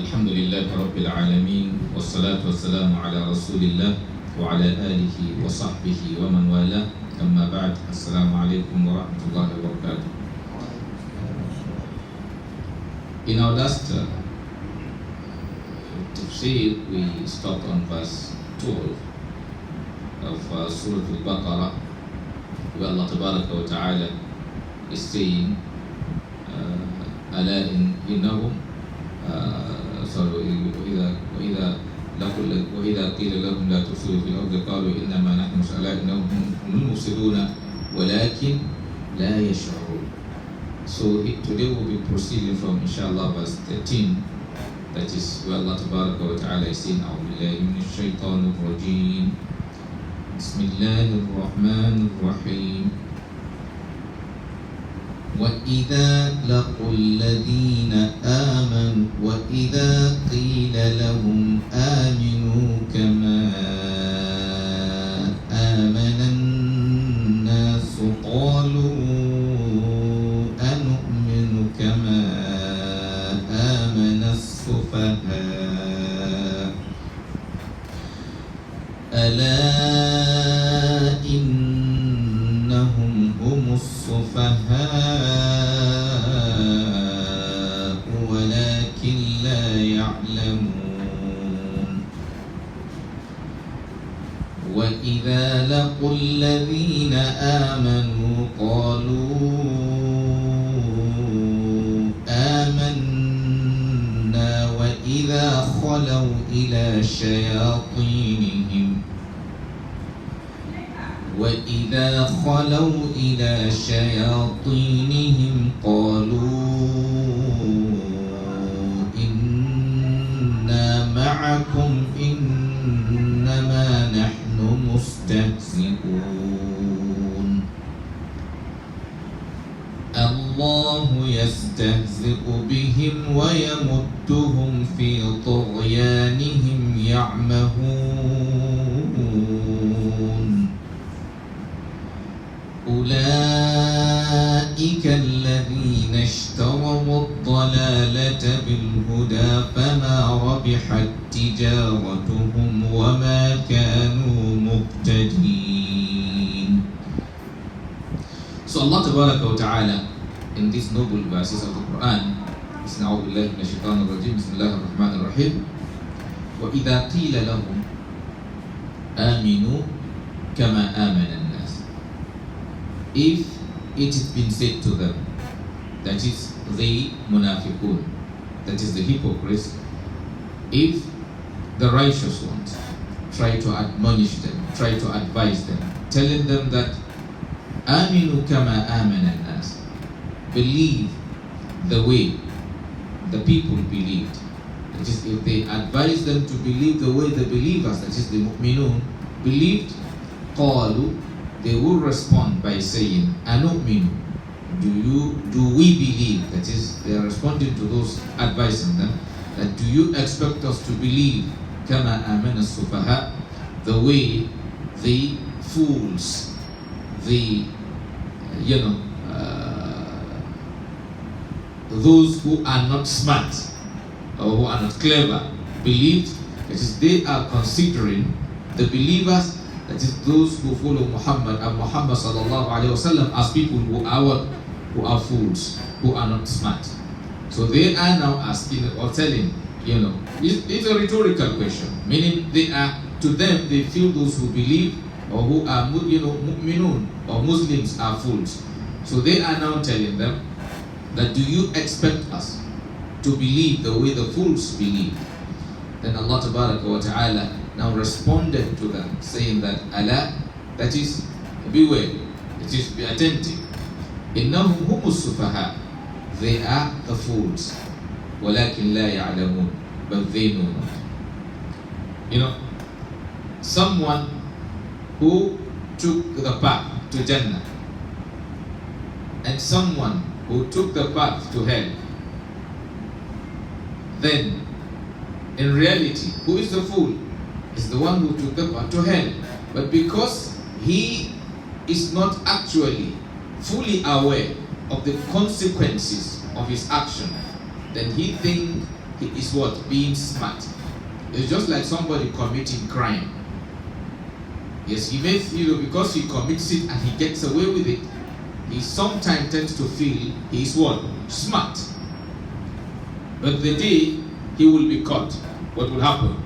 الحمد لله رب العالمين والصلاة والسلام على رسول الله وعلى آله وصحبه ومن والاه أما بعد السلام عليكم ورحمة الله وبركاته. In our last Tafseer, we stopped on verse 12 of Surah Al-Baqarah, where Allah Tabaraka wa Ta'ala is saying ألا إنهم وإذا قيل لهم لا تفسدوا في الأرض قالوا إنما نحن ألا إنهم هم المفسدون ولكن لا يشعرون. So today we'll be proceeding from inshallah verse 13, that is where Allah Tabaraka wa Ta'ala is saying أعوذ بالله من الشيطان الرجيم بسم الله الرحمن الرحيم وإذا لقوا الذين آمنوا وإذا قيل لهم آمنوا كما آمن الناس قالوا أنؤمن كما آمن السفهاء ألا إنهم هم السفهاء ولكن لا يعلمون وإذا لقوا الذين آمنوا قالوا آمنا وإذا خلوا إلى شياطينهم قالوا إنا معكم إنما نحن مستهزئون الله يستهزئ بهم ويمدهم في طغيانهم يعمهون أولئك الذين اشتروا الضلالة بالهدى فما ربحت تجارتهم وما كانوا مهتدين. So Allah Tabaraka wa Ta'ala in these noble verses of the Quran is أعوذ بالله من الشيطان الرجيم بسم الله الرحمن الرحيم وإذا قيل لهم آمنوا كما آمن الناس. If it has been said to them, that is the munafiqun, that is the hypocrites, if the righteous ones try to admonish them, try to advise them, telling them that aminu kama amana an-nas, believe the way the people believed, that is, if they advise them to believe the way the believers, that is the mu'minun, believed, qalu, they will respond by saying, Anu'minu, do we believe? That is, they are responding to those advising them, that do you expect us to believe Kama amana sufaha, the way the fools, the those who are not smart or who are not clever believed? That is, they are considering the believers, that is those who follow Muhammad and Muhammad sallallahu alaihi wasallam, as people who are what? Who are fools, who are not smart. So they are now asking or telling, it's a rhetorical question, meaning they are, to them, they feel those who believe or who are mu'minun or Muslims are fools. So they are now telling them that do you expect us to believe the way the fools believe? Then Allah Tabaraka wa Ta'ala now responded to them, saying that Allah, that is, beware, that is, be attentive. Innahum humus sufaha, they are the fools. Walakin la ya'lamun, but they know not. Someone who took the path to Jannah and someone who took the path to hell, then in reality, who is the fool? Is the one who took the path to hell. But because he is not actually fully aware of the consequences of his action, then he thinks is what? Being smart. It's just like somebody committing crime. Yes, he may feel because he commits it and he gets away with it, he sometimes tends to feel he is what? Smart. But the day he will be caught, what will happen?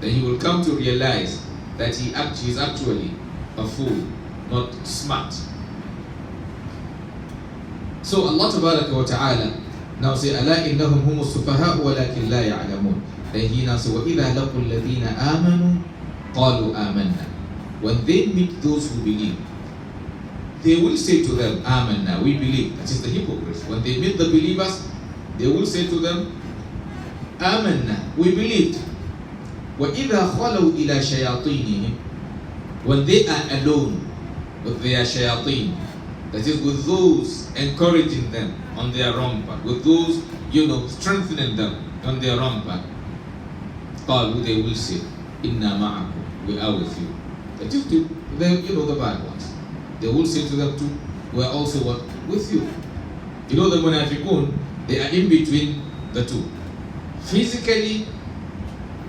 Then he will come to realize that he is actually a fool, not smart. So Allah Tabaraka wa Ta'ala now say, أَلَا إِنَّهُمْ هُمُ السُّفَهَاءُ وَلَكِنْ لَا يَعْلَمُونَ. Then he now say, وَإِذَا لَقُوا الَّذِينَ آمَنُوا قَالُوا آمَنَّا. When they meet those who believe, they will say to them, Amanna, we believe. That is the hypocrites. When they meet the believers, they will say to them, Amanna, we believed. وَإِذَا خَلَوْا إِلَى شَيَاطِينِهِمْ. When they are alone with their shayateen, that is with those encouraging them on their wrong path, with those, strengthening them on their wrong path, قالوا, they will say, Inna ma'akum, we are with you. That is the bad ones. They will say to them too, we are also what? With you. The munafiqun, they are in between the two. Physically,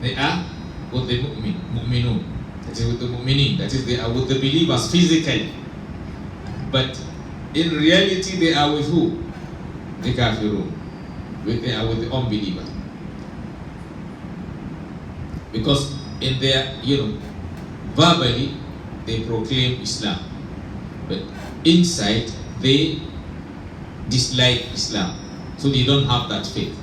they are with the mu'minun. That is with the mu'minin. That is, they are with the believers physically. But in reality, they are with who? The kafirun. They are with the unbelievers. Because in their, verbally, they proclaim Islam. But inside, they dislike Islam. So they don't have that faith.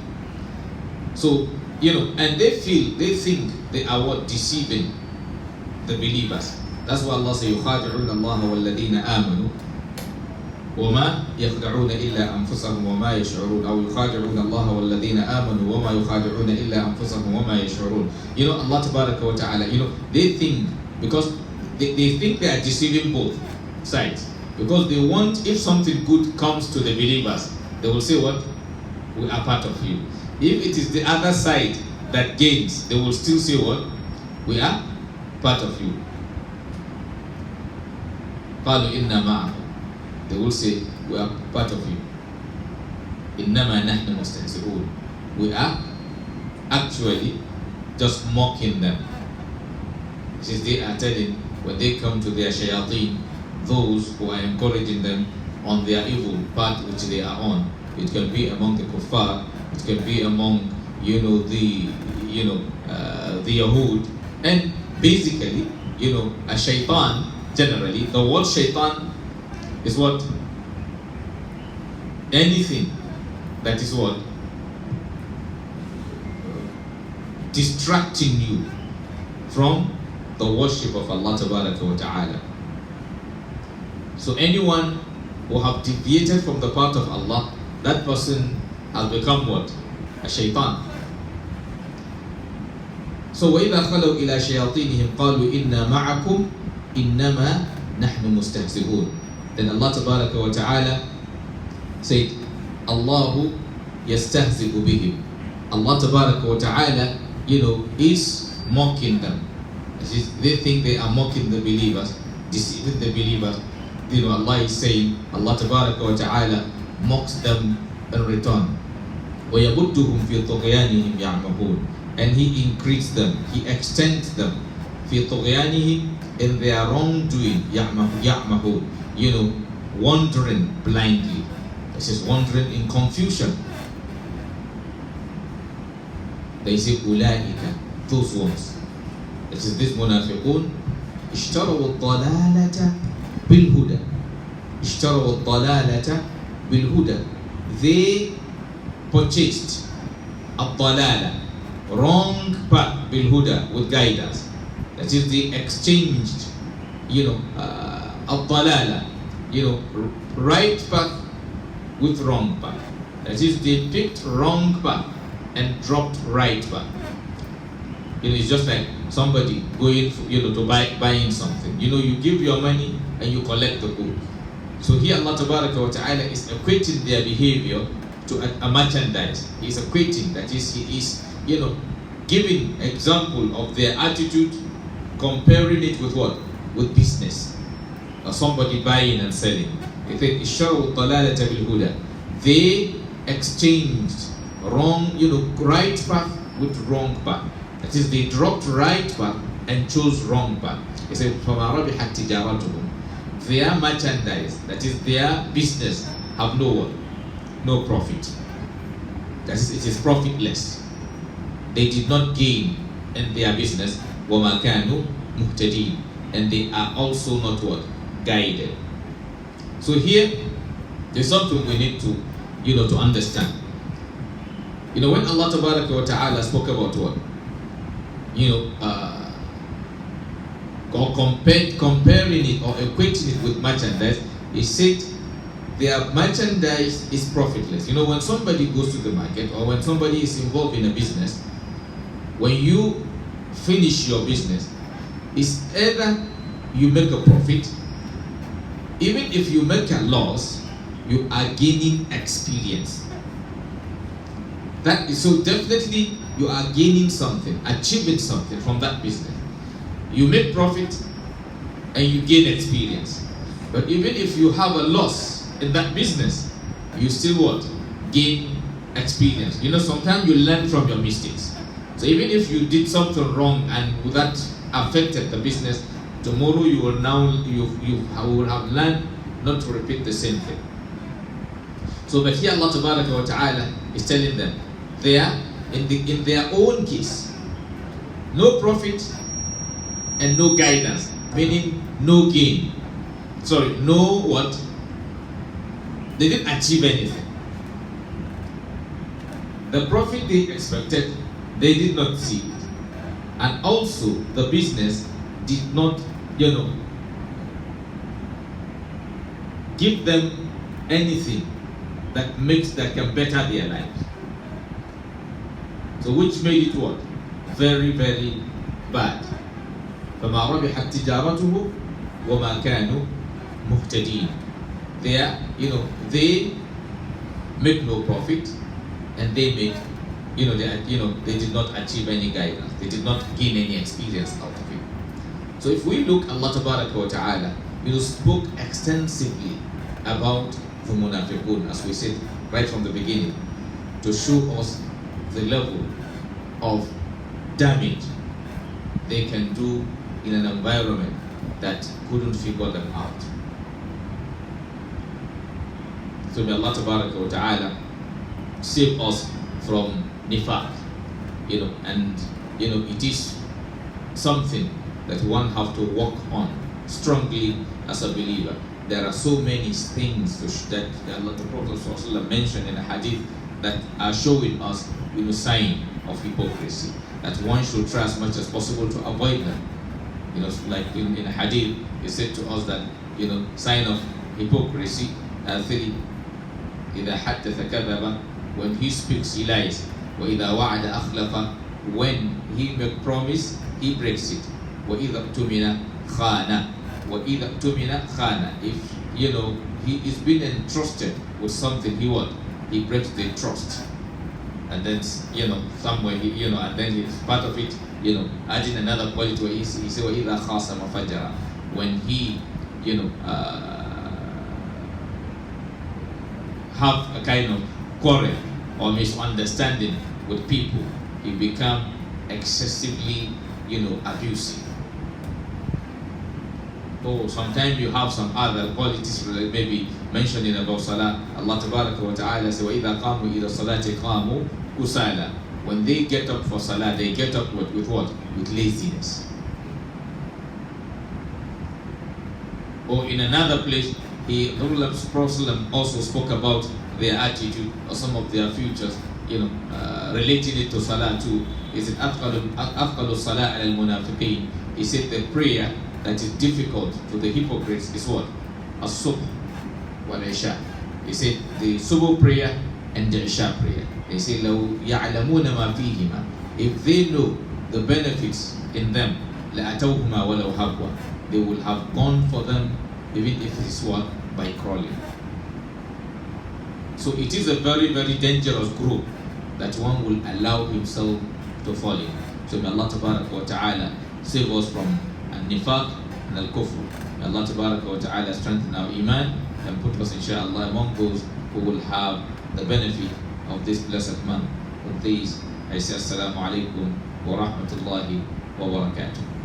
So, and they think they are what? Deceiving the believers. That's why Allah says, يُخَادِعُونَ اللَّهَ وَالَّذِينَ آمَنُوا وَمَا يَخْدَعُونَ إِلَّا أَنفُسَهُمْ وَمَا يَشْعُرُونَ أو يُخَادِعُونَ اللَّهَ وَالَّذِينَ آمَنُوا وَمَا يُخَادِعُونَ إِلَّا أَنفُسَهُمْ وَمَا يَشْعُرُونَ. Allah Tabaraka wa Ta'ala, they think, because they think they are deceiving both sides. Because they want, if something good comes to the believers, they will say what? We are part of you. If it is the other side that gains, they will still say what? We are part of you. قالوا إِنَّا مَعَكُمْ. They will say, we are part of you. إِنَّمَا نَحْنُ مُسْتَهْزِئُونَ. We are actually just mocking them. Since they are telling, when they come to their shayateen, those who are encouraging them on their evil path which they are on. It can be among the kuffar, it can be among, the Yahud. And basically, a shaitan, generally, the word shaitan is what? Anything that is what? Distracting you from the worship of Allah Tabaraka wa Ta'ala. So anyone who have deviated from the path of Allah, that person has become what? A shaitan. So وَإِذَا خَلَوْا إِلَى شَيَاطِينِهِمْ قَالُوا إِنَّا مَعَكُمْ إِنَّمَا نَحْنُ مُسْتَهْزِئُونَ. Then Allah Tabaraka wa Ta'ala said, Allahu yastahzi'u bihim. Allah Tabaraka wa Ta'ala, is mocking them. They think they are mocking the believers, deceiving the believers. Allah is saying, Allah Tabaraka wa Ta'ala mocks them in return. وَيَبُدُّهُمْ فِي طُغْيَانِهِمْ يَعْمَهُونَ. And He increased them, He extends them فِي طُغْيَانِهِمْ, in their wrongdoing, يَعْمَهُونَ, wandering blindly. This is wandering in confusion. They say, أُولَٰئِكَ, those ones. This is this munafiqun, اشْتَرَوُا الضَّلَالَةَ بِالْهُدَى. اشْتَرَوُا الضَّلَالَةَ بِالْهُدَى. They purchased الضَّلَالَة, wrong path, بالهدى, with guidance. That is, they exchanged, الضَّلَالَة, right path with wrong path. That is, they picked wrong path and dropped right path. It's just like somebody going, to buying something. You give your money and you collect the good. So here Allah Tabaraka wa Ta'ala is equating their behavior to a merchandise. He is equating, that is, He is, giving example of their attitude, comparing it with what? With business. Or somebody buying and selling. They exchanged wrong, right path with wrong path. That is, they dropped right path and chose wrong path. He said, فَمَا رَبِحَتْ تِجَارَتُهُمْ. Their merchandise, that is their business, have no profit. That is, it is profitless. They did not gain in their business. وَمَا كَانُوا مُهْتَدِينَ. And they are also not what? Guided. So here, there's something we need to, to understand. When Allah Tabaraka wa Ta'ala spoke about what? Comparing it or equating it with merchandise, He said their merchandise is profitless. When somebody goes to the market or when somebody is involved in a business, when you finish your business, it's either you make a profit, even if you make a loss, you are gaining experience. That is so definitely you are gaining something, achieving something from that business. You make profit and you gain experience. But even if you have a loss in that business, you still what? Gain experience. Sometimes you learn from your mistakes. So even if you did something wrong and that affected the business, tomorrow you will have learned not to repeat the same thing. So but here Allah Tabaraka wa Ta'ala is telling them they are in their own case, no profit and no guidance, meaning no gain. No what? They didn't achieve anything. The profit they expected, they did not see it. And also the business did not, give them anything that can better their lives. So which made it what? Very, very bad. فَمَا رَبِحَتْ تِجَارَتُهُ وَمَا كَانُوا مُهْتَدِينَ. They make no profit and they make, they did not achieve any guidance. They did not gain any experience out of it. So if we look, Allah Tabaraka wa Ta'ala, spoke extensively about the munafiqun, as we said right from the beginning, to show us the level of damage they can do in an environment that couldn't figure them out. So may Allah Tabaraka wa Ta'ala save us from nifaq, and it is something that one have to work on strongly as a believer. There are so many things that Allah the Prophet ﷺ mentioned in a hadith that are showing us sign of hypocrisy, that one should try as much as possible to avoid them. Like in a hadith, it said to us that sign of hypocrisy are three. إذا حدث كذب, when he speaks he lies. وإذا وعد أخلف, when he make promise he breaks it. وإذا اؤتمن خان, وإذا اؤتمن خان, if he is being entrusted with something, he breaks the trust. And then somewhere and then it's part of it, adding another quality where he says وإذا خاصم فجر, when he have a kind of quarrel or misunderstanding with people, he become excessively abusive. Or sometimes you have some other qualities maybe mentioning about salah. Allah Tabaraka wa Ta'ala says وَإِذَا قَامُوا إِلَى الصَّلَاةِ قَامُوا كُسَالَى. When they get up for salah, they get up with what? With laziness. Or in another place, the Prophet also spoke about their attitude or some of their futures, relating it to salah too. Is it أَثْقَلُ الصَّلَاةِ عَلَى الْمُنَافِقِينَ? He said the prayer that is difficult to the hypocrites is what? As-subh wal-isha. He said the subh prayer and the isha prayer. They say لَوْ يَعْلَمُونَ مَا فِيهِمَا. If they know the benefits in them, لَأَتَوْهُمَا وَلَوْ هَبْوَا. They will have gone for them, even if it is what? By crawling. So it is a very, very dangerous group that one will allow himself to fall in. So may Allah Tabaraka wa Ta'ala save us from al-nifaq and al-kufr. May Allah Tabaraka wa Ta'ala strengthen our iman and put us inshallah among those who will have the benefit of this this blessed month. With this, I say Assalamu alaikum wa rahmatullahi wa barakatuh.